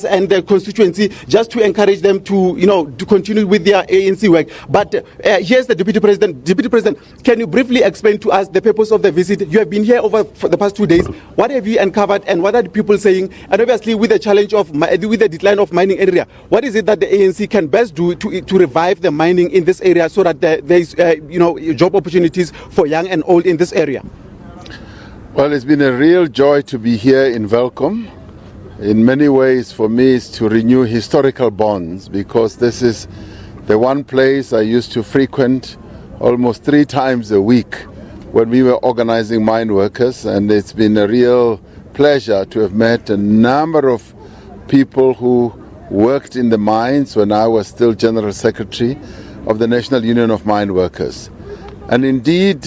and the constituency, just to encourage them to, to continue with their ANC work. But here's the Deputy President. Deputy President, can you briefly explain to us the purpose of the visit? You have been here for the past 2 days. What have you uncovered, and what are the people saying? And obviously, with the challenge of with the decline of mining area, what is it that the ANC can best do to revive the mining in this area so that there is, job opportunities for young and old in this area? Well, it's been a real joy to be here in Welkom. In many ways, for me, is to renew historical bonds, because this is the one place I used to frequent almost 3 times a week when we were organizing mine workers, and it's been a real pleasure to have met a number of people who worked in the mines when I was still General Secretary of the National Union of Mine Workers. And indeed,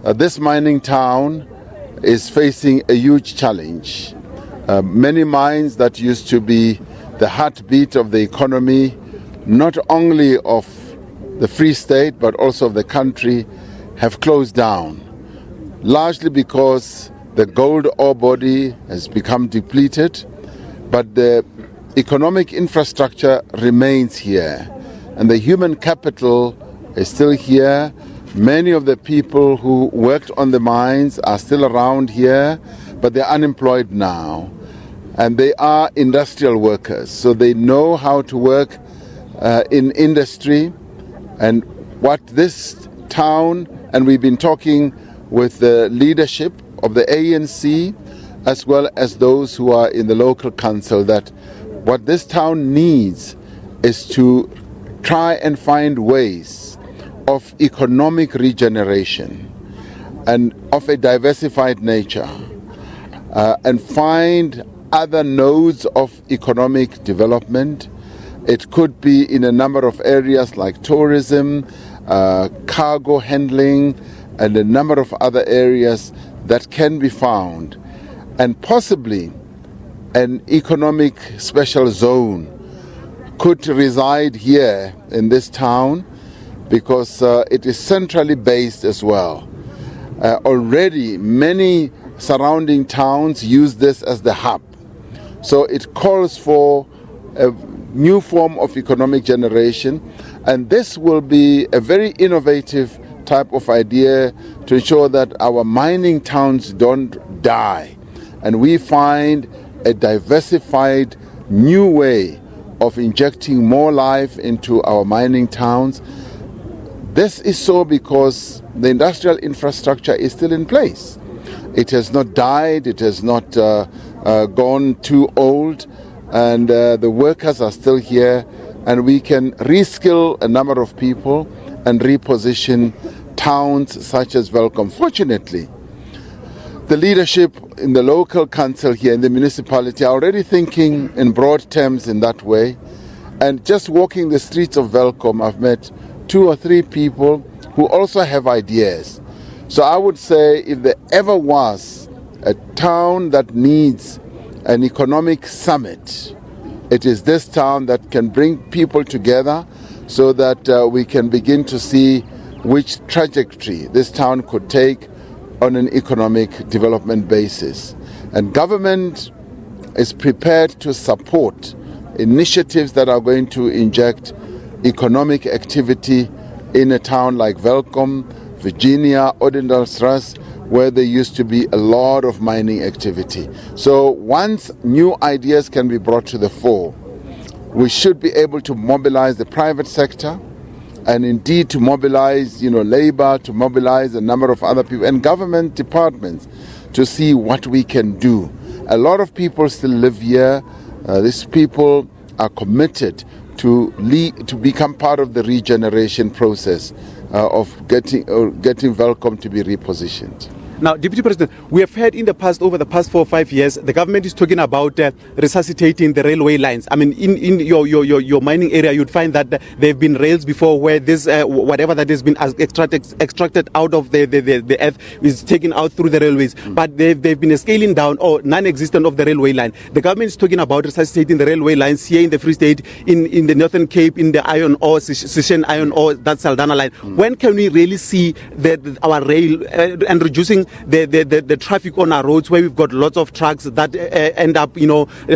this mining town is facing a huge challenge. Many mines that used to be the heartbeat of the economy, not only of the Free State but also of the country, have closed down, largely because the gold ore body has become depleted, but the economic infrastructure remains here, and the human capital is still here. Many of the people who worked on the mines are still around here, but they're unemployed now. And they are industrial workers, so they know how to work in industry. And what this town, and we've been talking with the leadership of the ANC as well as those who are in the local council, that what this town needs is to try and find ways of economic regeneration and of a diversified nature, and find other nodes of economic development. It could be in a number of areas like tourism, cargo handling, and a number of other areas that can be found. And possibly an economic special zone could reside here in this town, because it is centrally based as well. Already many surrounding towns use this as the hub. So it calls for a new form of economic generation, and this will be a very innovative type of idea to ensure that our mining towns don't die, and we find a diversified new way of injecting more life into our mining towns. This is so because the industrial infrastructure is still in place. It has not died, it has not gone too old, and the workers are still here, and we can reskill a number of people and reposition towns such as Welkom. Fortunately, the leadership in the local council here in the municipality are already thinking in broad terms in that way, and just walking the streets of Welkom, I've met 2 or 3 people who also have ideas. So I would say, if there ever was a town that needs an economic summit, it is this town that can bring people together so that we can begin to see which trajectory this town could take on an economic development basis. And government is prepared to support initiatives that are going to inject economic activity in a town like Welkom, Virginia, Odendaalsrus, where there used to be a lot of mining activity. So once new ideas can be brought to the fore, we should be able to mobilize the private sector, and indeed to mobilize, labor, to mobilize a number of other people and government departments to see what we can do. A lot of people still live here. These people are committed to become part of the regeneration process of getting Welkom to be repositioned. Now, Deputy President, we have heard over the past 4 or 5 years, the government is talking about resuscitating the railway lines. I mean, in your mining area, you'd find that there have been rails before where this whatever that has been extracted out of the earth is taken out through the railways. But they've been scaling down or non-existent of the railway line. The government is talking about resuscitating the railway lines here in the Free State, in the Northern Cape, in the iron ore, Sishen iron ore, that Saldanha line. When can we really see our rail and reducing the traffic on our roads, where we've got lots of trucks that end up,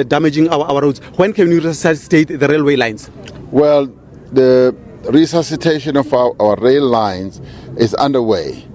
damaging our roads. When can we resuscitate the railway lines? Well, the resuscitation of our rail lines is underway.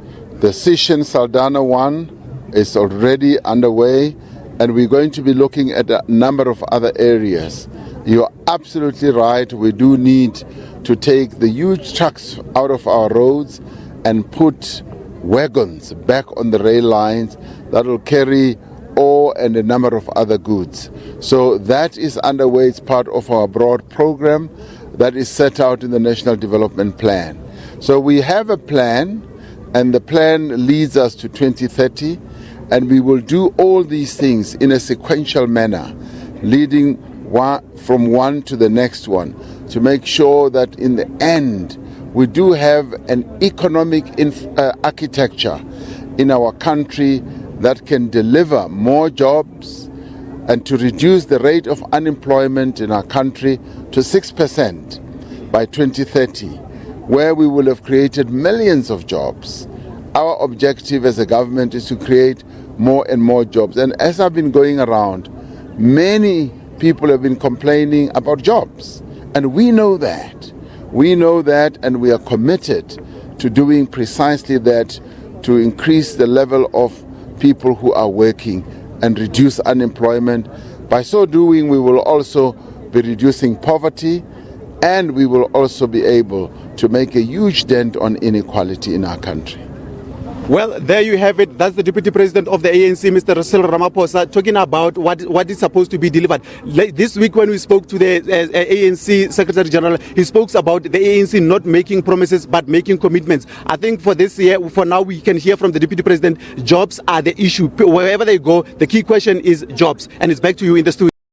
The Sishen-Saldanha one is already underway, and we're going to be looking at a number of other areas. You're absolutely right. We do need to take the huge trucks out of our roads and put wagons back on the rail lines that will carry ore and a number of other goods. So that is underway. It's part of our broad program that is set out in the National Development Plan. So we have a plan, and the plan leads us to 2030, and we will do all these things in a sequential manner, leading from one to the next one, to make sure that in the end we do have an economic architecture in our country that can deliver more jobs and to reduce the rate of unemployment in our country to 6% by 2030, where we will have created millions of jobs. Our objective as a government is to create more and more jobs. And as I've been going around, many people have been complaining about jobs. And we know that. We know that, and we are committed to doing precisely that, to increase the level of people who are working and reduce unemployment. By so doing, we will also be reducing poverty, and we will also be able to make a huge dent on inequality in our country. Well, there you have it. That's the Deputy President of the ANC, Mr. Cyril Ramaphosa, talking about what is supposed to be delivered. This week when we spoke to the ANC Secretary General, he spoke about the ANC not making promises but making commitments. I think for this year, for now, we can hear from the Deputy President, jobs are the issue. Wherever they go, the key question is jobs. And it's back to you in the studio.